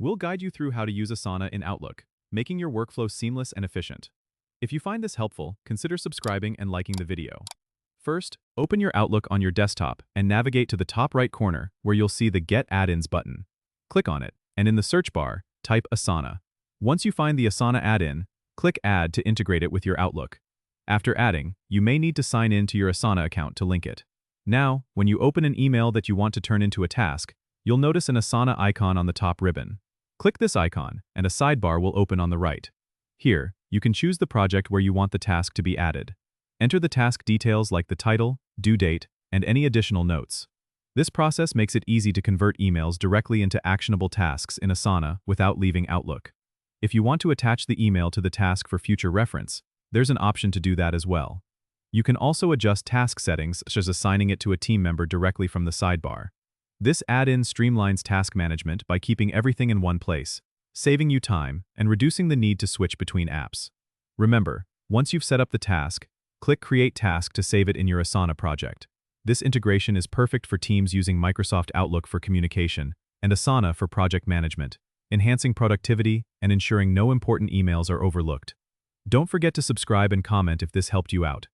We'll guide you through how to use Asana in Outlook, making your workflow seamless and efficient. If you find this helpful, consider subscribing and liking the video. First, open your Outlook on your desktop and navigate to the top right corner where you'll see the Get Add-ins button. Click on it, and in the search bar, type Asana. Once you find the Asana add-in, click Add to integrate it with your Outlook. After adding, you may need to sign in to your Asana account to link it. Now, when you open an email that you want to turn into a task, you'll notice an Asana icon on the top ribbon. Click this icon, and a sidebar will open on the right. Here, you can choose the project where you want the task to be added. Enter the task details like the title, due date, and any additional notes. This process makes it easy to convert emails directly into actionable tasks in Asana without leaving Outlook. If you want to attach the email to the task for future reference, there's an option to do that as well. You can also adjust task settings such as assigning it to a team member directly from the sidebar. This add-in streamlines task management by keeping everything in one place, saving you time and reducing the need to switch between apps. Remember, once you've set up the task, click Create Task to save it in your Asana project. This integration is perfect for teams using Microsoft Outlook for communication and Asana for project management, enhancing productivity and ensuring no important emails are overlooked. Don't forget to subscribe and comment if this helped you out.